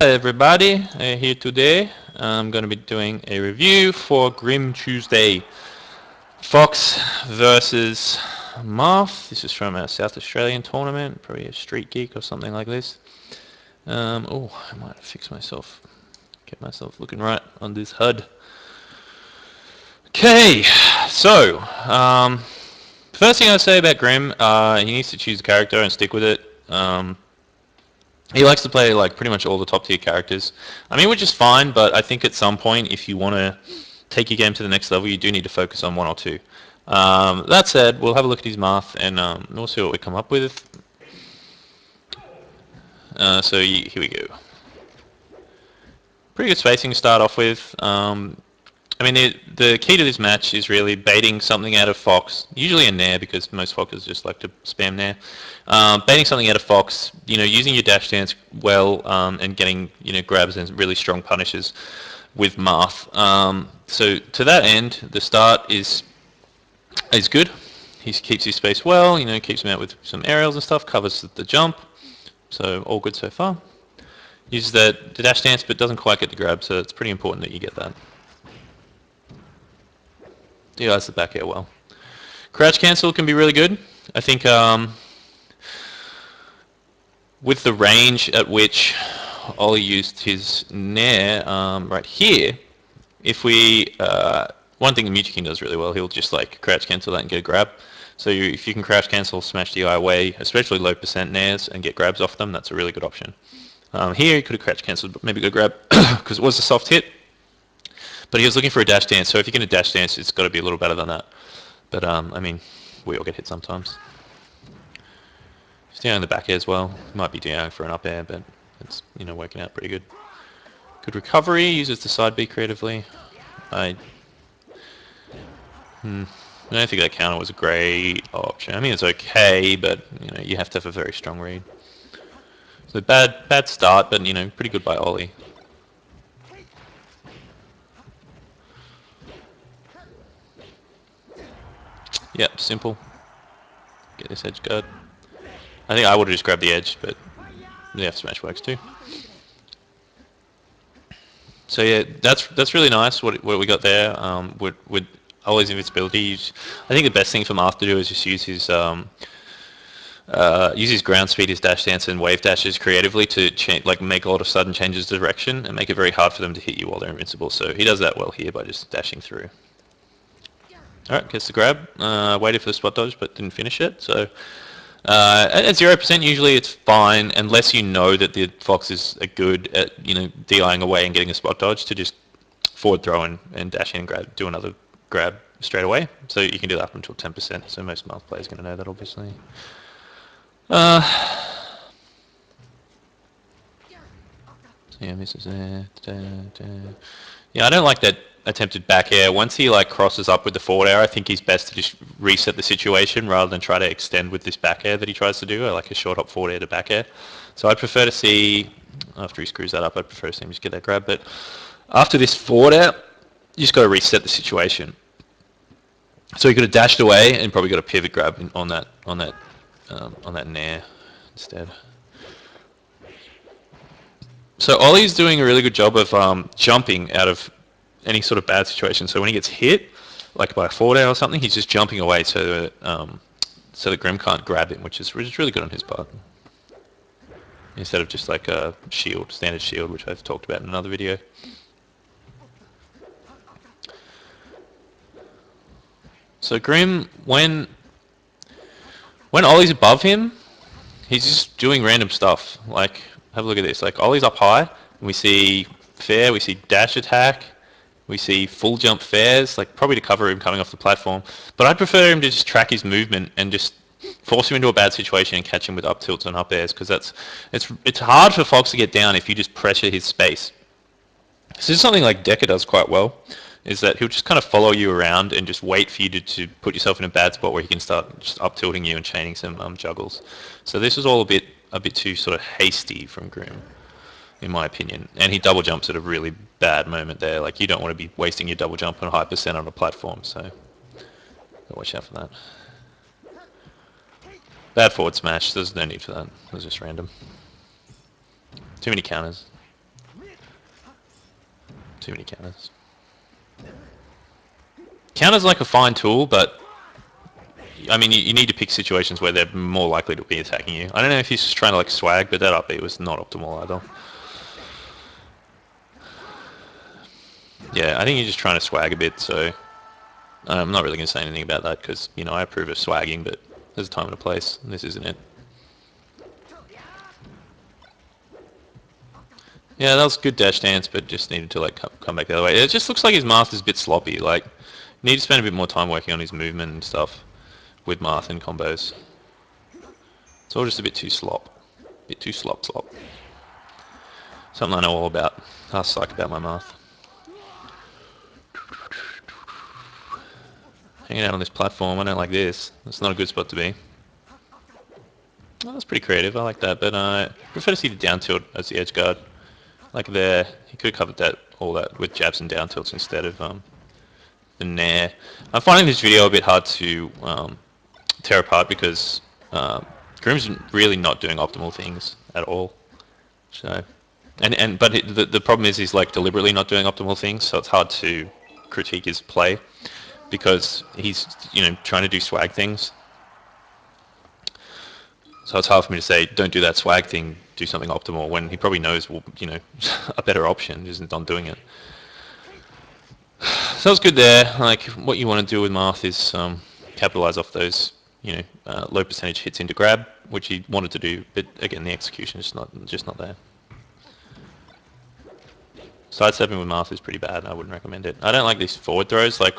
Hi everybody, here today I'm going to be doing a review for Grim Tuesday. Fox versus Marth. This is from a South Australian tournament, probably a Street Geek or something like this. Oh, I might fix myself, get myself looking right on this HUD. Okay, so first thing I'll say about Grim, he needs to choose a character and stick with it. He likes to play like pretty much all the top tier characters. I mean, which is fine, but I think at some point, if you want to take your game to the next level, you do need to focus on one or two. That said, we'll have a look at his math and we'll see what we come up with. Here we go. Pretty good spacing to start off with. I mean, the key to this match is really baiting something out of Fox, usually a Nair because most Foxers just like to spam Nair. Baiting something out of Fox, using your dash dance well and getting, grabs and really strong punishes with Marth. So to that end, the start is good. He keeps his space well, keeps him out with some aerials and stuff, covers the jump. So all good so far. Uses the dash dance but doesn't quite get the grab, so it's pretty important that you get that. Utilize the back air well. Crouch cancel can be really good. I think with the range at which Ollie used his Nair right here, if we one thing the Mewtwo King does really well, he'll just like crouch cancel that and get a grab. So if you can crouch cancel, smash DI away, especially low percent Nairs, and get grabs off them, that's a really good option. Here he could have crouch cancelled, but maybe got a grab because it was a soft hit. But he was looking for a dash dance, so if you're going to dash dance, it's got to be a little better than that. But, I mean, we all get hit sometimes. He's doing the back air as well. He might be doing for an up air, but it's, working out pretty good. Good recovery, uses the side B creatively. I don't think that counter was a great option. I mean, it's okay, but, you have to have a very strong read. So bad start, but, pretty good by Ollie. Yep, simple. Get this edge guard. I think I would have just grabbed the edge, but the F smash works too. So yeah, that's really nice what we got there. With Ollie's invincibility, I think the best thing for Marth to do is just use his ground speed, his dash dance, and wave dashes creatively to make a lot of sudden changes of direction and make it very hard for them to hit you while they're invincible. So he does that well here by just dashing through. Alright, gets the grab. Waited for the spot dodge, but didn't finish it. So at 0%, usually it's fine, unless you know that the Foxes are good at, DIing away and getting a spot dodge to just forward throw and dash in and do another grab straight away. So you can do that up until 10%. So most Marth players are going to know that, obviously. So yeah, misses there. Yeah, I don't like that attempted back air. Once he crosses up with the forward air, I think he's best to just reset the situation rather than try to extend with this back air that he tries to do, like a short hop forward air to back air. So I'd prefer to see, after he screws that up, I'd prefer to see him just get that grab. But after this forward air, you just got to reset the situation. So he could have dashed away and probably got a pivot grab on that Nair instead. So Ollie's doing a really good job of jumping out of any sort of bad situation. So when he gets hit, like by a forward air or something, he's just jumping away so that Grim can't grab him, which is really good on his part. Instead of just like a shield, standard shield, which I've talked about in another video. So Grim, when Ollie's above him, he's just doing random stuff. Like, have a look at this. Like, Ollie's up high, and we see fair, we see dash attack, we see full jump fairs, like probably to cover him coming off the platform. But I'd prefer him to just track his movement and just force him into a bad situation and catch him with up tilts and up airs, because it's hard for Fox to get down if you just pressure his space. This is something like Decker does quite well, is that he'll just kind of follow you around and just wait for you to put yourself in a bad spot where he can start just up tilting you and chaining some juggles. So this was all a bit too sort of hasty from Grim, in my opinion. And he double jumps at a really bad moment there. Like, you don't want to be wasting your double jump on a high percent on a platform, so watch out for that. Bad forward smash. There's no need for that. It was just random. Too many counters. Too many counters. Counters like a fine tool, but I mean, you need to pick situations where they're more likely to be attacking you. I don't know if he's just trying to like swag, but that up B was not optimal either. Yeah, I think he's just trying to swag a bit, so I'm not really going to say anything about that because, you know, I approve of swagging, but there's a time and a place, and this isn't it. Yeah, that was a good dash dance, but just needed to like come back the other way. It just looks like his master's a bit sloppy. Like, need to spend a bit more time working on his movement and stuff with Marth and combos. It's all just a bit too slop. A bit too slop. Something I know all about. I suck about my Marth. Hanging out on this platform, I don't like this. It's not a good spot to be. Oh, that's pretty creative, I like that, but I prefer to see the down tilt as the edge guard. Like there, he could have covered that, all that with jabs and down tilts instead of the nair. I'm finding this video a bit hard to tear apart because Grim's really not doing optimal things at all. So, but the problem is he's like deliberately not doing optimal things, so it's hard to critique his play because he's, you know, trying to do swag things. So it's hard for me to say, don't do that swag thing, do something optimal, when he probably knows, well, you know, a better option isn't not doing it. So that was good there. Like, what you want to do with Marth is capitalize off those, you know, low percentage hits into grab, which he wanted to do, but again, the execution is just not there. Sidestepping with Marth is pretty bad. I wouldn't recommend it. I don't like these forward throws. Like,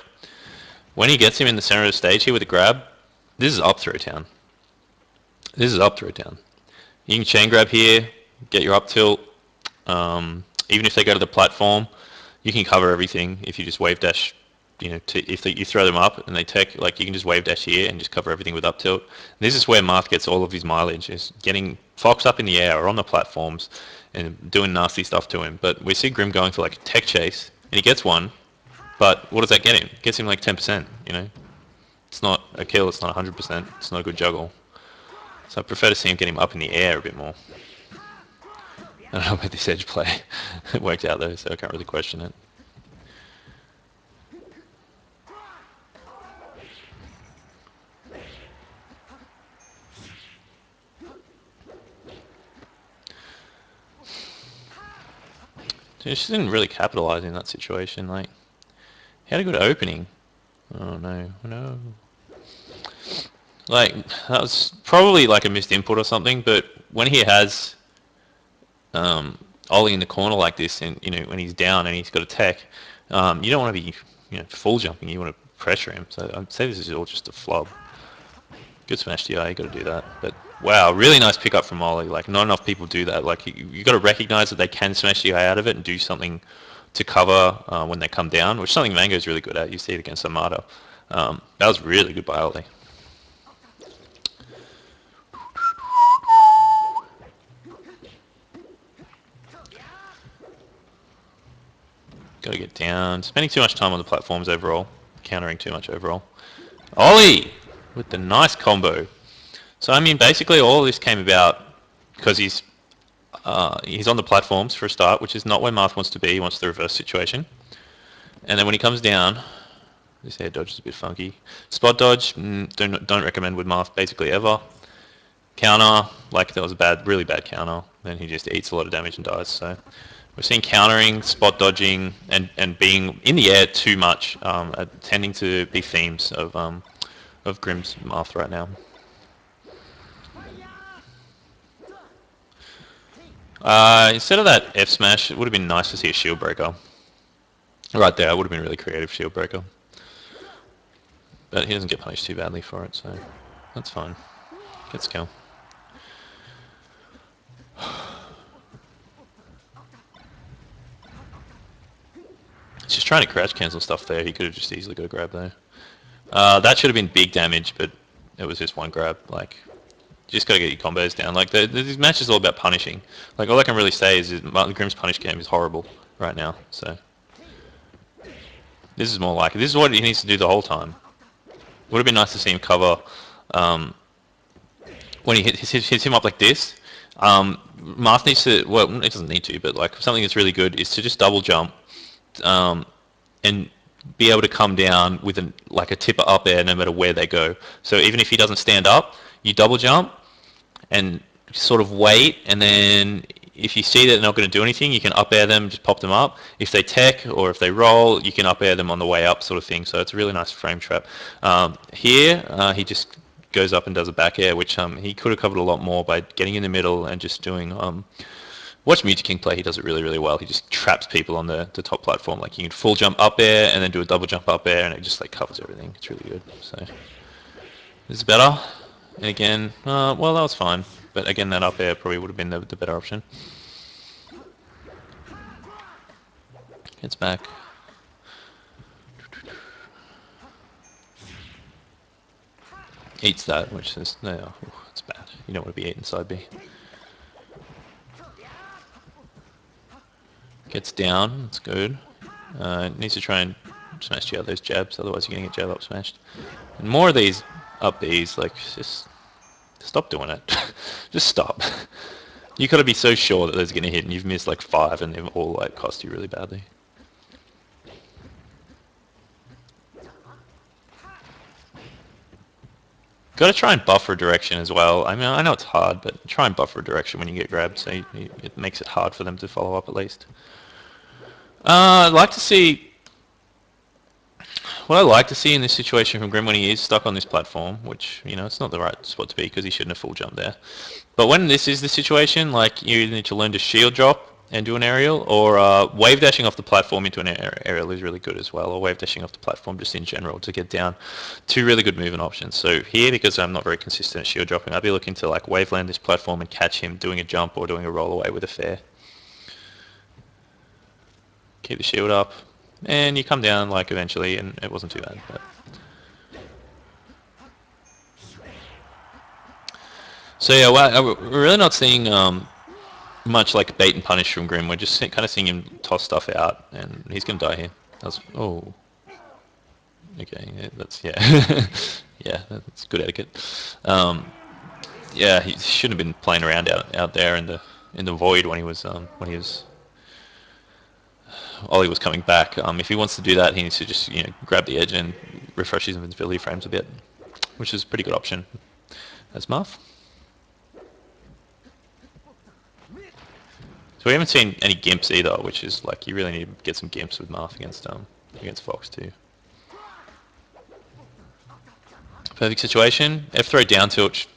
when he gets him in the center of the stage here with a grab, this is up throw town. This is up throw town. You can chain grab here, get your up tilt. Even if they go to the platform, you can cover everything if you just wave dash. You know, if you throw them up and they tech, like you can just wave dash here and just cover everything with up tilt. And this is where Marth gets all of his mileage, is getting Fox up in the air or on the platforms and doing nasty stuff to him. But we see Grim going for like a tech chase, and he gets one. But what does that get him? It gets him like 10%. You know, it's not a kill. It's not 100%. It's not a good juggle. So I prefer to see him get him up in the air a bit more. I don't know about this edge play. It worked out though, so I can't really question it. She just didn't really capitalize in that situation. Like, he had a good opening. Oh no. Like, that was probably like a missed input or something, but when he has Ollie in the corner like this, and you know, when he's down and he's got a tech, you don't want to be, you know, full jumping, you want to pressure him. So I'd say this is all just a flub. Good smash DI, you got to do that. But wow, really nice pickup from Ollie. Like, not enough people do that. Like, you got to recognize that they can smash DI out of it and do something to cover when they come down, which is something Mango's really good at. You see it against Armada. That was really good by Ollie. Gotta get down. Spending too much time on the platforms overall. Countering too much overall. Ollie! With the nice combo. So, I mean, basically all of this came about because he's on the platforms for a start, which is not where Marth wants to be. He wants the reverse situation. And then when he comes down, this air dodge is a bit funky. Spot dodge, don't recommend with Marth basically ever. Counter, like that was a really bad counter. Then he just eats a lot of damage and dies. So we're seeing countering, spot dodging, and being in the air too much, tending to be themes of Grim's Marth right now. Instead of that F smash, it would have been nice to see a shield breaker. Right there, it would have been really creative shield breaker. But he doesn't get punished too badly for it, so that's fine. Gets kill. He's just trying to crouch cancel stuff there. He could have just easily got a grab there. That should have been big damage, but it was just one grab. Like, you just gotta get your combos down. Like, this match is all about punishing. Like, all I can really say is Grim's punish game is horrible right now. So this is more like it. This is what he needs to do the whole time. Would have been nice to see him cover when he hits him up like this. Marth needs to, well, it doesn't need to, but like something that's really good is to just double jump and be able to come down with like a tipper up air no matter where they go. So even if he doesn't stand up, you double jump and sort of wait, and then if you see that they're not going to do anything, you can up air them, just pop them up. If they tech or if they roll, you can up air them on the way up, sort of thing. So it's a really nice frame trap. Here, he just goes up and does a back air, which he could have covered a lot more by getting in the middle and just doing. Watch Music King play. He does it really, really well. He just traps people on the top platform. Like you can full jump up air and then do a double jump up air, and it just like covers everything. It's really good. So this is better. And again, well, that was fine. But again, that up air probably would have been the better option. Gets back. Eats that, which is, no, it's bad. You don't want to be eating side B. Gets down, that's good. Needs to try and smash you out those jabs, otherwise you're going to get jab up smashed. And more of these up Bs, like, just stop doing it. Just stop. You got to be so sure that those are going to hit, and you've missed like 5, and they've all like cost you really badly. Got to try and buffer direction as well. I mean, I know it's hard, but try and buffer direction when you get grabbed, so it makes it hard for them to follow up at least. I'd like to see. What I like to see in this situation from Grim when he is stuck on this platform, which, you know, it's not the right spot to be because he shouldn't have full jumped there. But when this is the situation, like, you need to learn to shield drop and do an aerial, or wave dashing off the platform into an aerial is really good as well, or wave dashing off the platform just in general to get down. 2 really good movement options. So here, because I'm not very consistent at shield dropping, I'd be looking to like wave land this platform and catch him doing a jump or doing a roll away with a fair. Keep the shield up, and you come down like eventually, and it wasn't too bad. But so yeah, well, we're really not seeing much like bait and punish from Grim. We're just kind of seeing him toss stuff out, and he's gonna die here. That's okay. Yeah, that's yeah, that's good etiquette. Yeah, he shouldn't have been playing around out there in the void when he was Ollie was coming back. If he wants to do that, he needs to just grab the edge and refresh his invincibility frames a bit, which is a pretty good option. As Marth. So we haven't seen any gimps either, which is like you really need to get some gimps with Marth against Fox too. Perfect situation. F throw down tilt.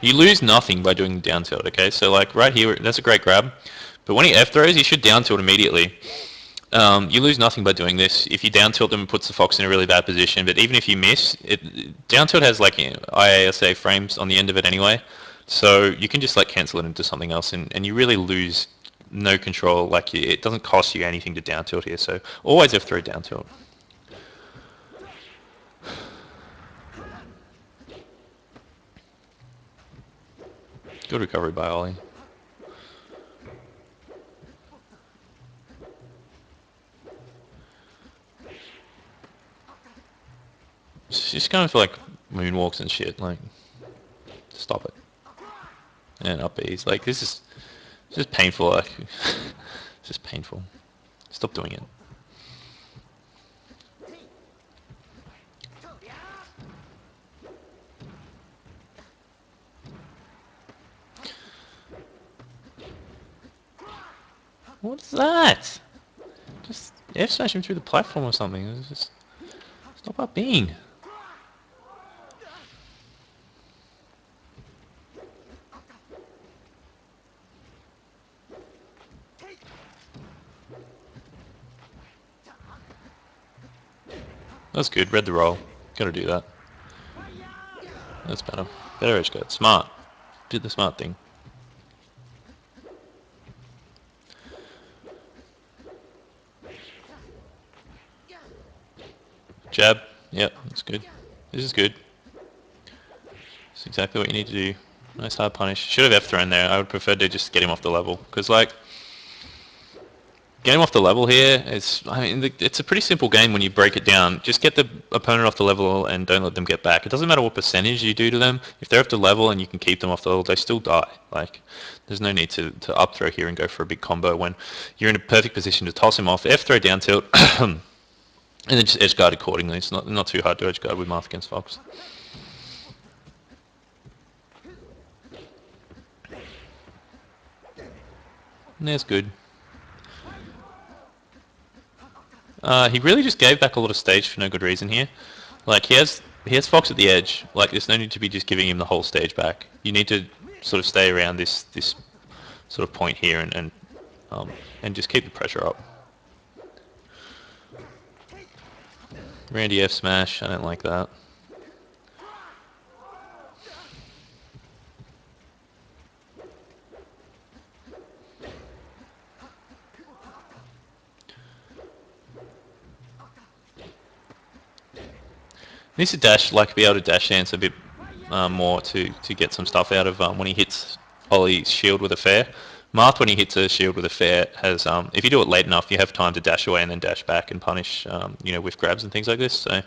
You lose nothing by doing down tilt. Okay, so like right here, that's a great grab. But when he F throws, he should down tilt immediately. You lose nothing by doing this. If you down tilt them, it puts the Fox in a really bad position. But even if you miss, down tilt has like IASA frames on the end of it anyway. So you can just like cancel it into something else, and you really lose no control. Like it doesn't cost you anything to down tilt here. So always F throw down tilt. Good recovery by Ollie. Just going for like moonwalks and shit. Like, stop it. And up B's. Like this is just painful. Like, it's just painful. Stop doing it. What's that? Just F smash him through the platform or something. It's just stop up being. That's good. Read the roll. Gotta do that. That's better. Better edge guard. Smart. Did the smart thing. Jab. Yep, that's good. This is good. It's exactly what you need to do. Nice hard punish. Should have F thrown there. I would prefer to just get him off the level. Because, like, Get him off the level here. It's a pretty simple game when you break it down. Just get the opponent off the level and don't let them get back. It doesn't matter what percentage you do to them. If they're off the level and you can keep them off the level, they still die. Like, there's no need to up throw here and go for a big combo when you're in a perfect position to toss him off, F throw down tilt, and then just edge guard accordingly. It's not too hard to edge guard with Marth against Fox. And that's good. He really just gave back a lot of stage for no good reason here. Like, he has Fox at the edge. Like, there's no need to be just giving him the whole stage back. You need to sort of stay around this sort of point here and just keep the pressure up. Randy F smash, I don't like that. Needs to dash, like be able to dash dance a bit more to get some stuff out of when he hits Ollie's shield with a fair. Marth, when he hits a shield with a fair, has if you do it late enough, you have time to dash away and then dash back and punish, with grabs and things like this. So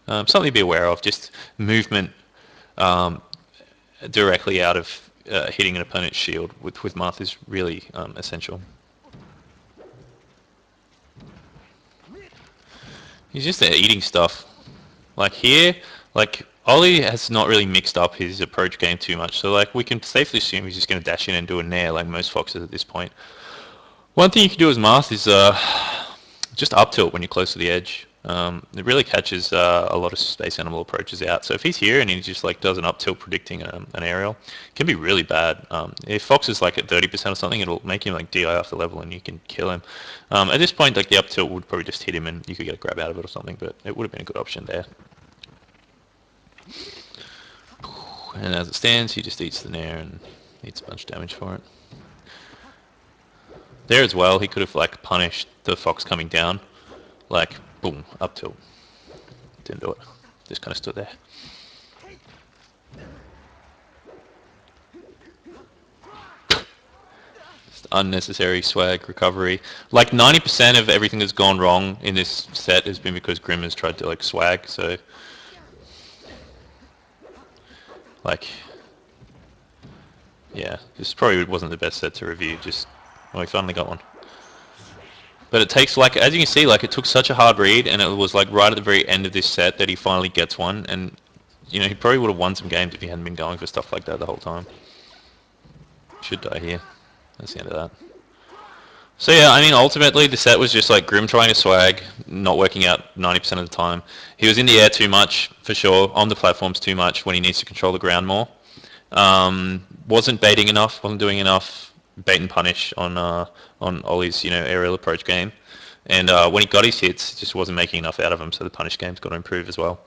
something to be aware of. Just movement directly out of hitting an opponent's shield with Marth is really essential. He's just there eating stuff. Like here, like Ollie has not really mixed up his approach game too much, so like we can safely assume he's just going to dash in and do a nair like most Foxes at this point. One thing you can do as Marth is just up tilt when you're close to the edge. It really catches a lot of Space Animal approaches out. So if he's here and he just like does an up tilt predicting an aerial, it can be really bad. If Fox is like at 30% or something, it'll make him like DI off the level and you can kill him. At this point, like the up tilt would probably just hit him and you could get a grab out of it or something, but it would have been a good option there. And as it stands, he just eats the nair and eats a bunch of damage for it. There as well, he could have like punished the Fox coming down, like boom, up tilt. Didn't do it. Just kind of stood there. Just unnecessary swag recovery. Like 90% of everything that's gone wrong in this set has been because Grim has tried to like swag. So like, yeah, this probably wasn't the best set to review. Just, well, we finally got one. But it takes, like, as you can see, like, it took such a hard read, and it was, like, right at the very end of this set that he finally gets one, and, he probably would have won some games if he hadn't been going for stuff like that the whole time. Should die here. That's the end of that. So, yeah, I mean, ultimately, the set was just, like, Grim trying to swag, not working out 90% of the time. He was in the air too much, for sure, on the platforms too much when he needs to control the ground more. Wasn't baiting enough, wasn't doing enough bait and punish on Ollie's aerial approach game, and when he got his hits, he just wasn't making enough out of them. So the punish game's got to improve as well.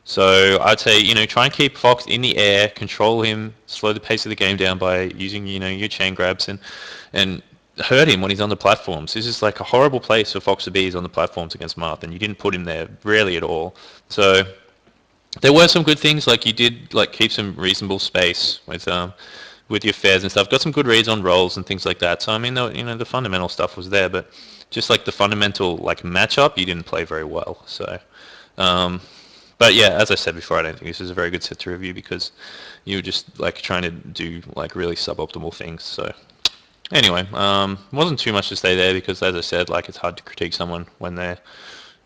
So I'd say try and keep Fox in the air, control him, slow the pace of the game down by using your chain grabs and hurt him when he's on the platforms. This is like a horrible place for Fox to be, is on the platforms against Marth, and you didn't put him there rarely at all. So there were some good things, like you did like keep some reasonable space with your fairs and stuff. Got some good reads on rolls and things like that. So I mean, the fundamental stuff was there, but just like the fundamental like matchup, you didn't play very well. So, but yeah, as I said before, I don't think this is a very good set to review because you were just like trying to do like really suboptimal things. So anyway, wasn't too much to say there because, as I said, like it's hard to critique someone when they're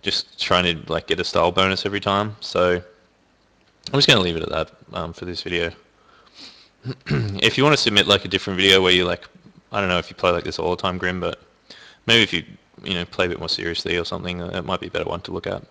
just trying to like get a style bonus every time. So I'm just going to leave it at that for this video. If you want to submit like a different video where you like, I don't know if you play like this all the time, Grim, but maybe if you play a bit more seriously or something, it might be a better one to look at.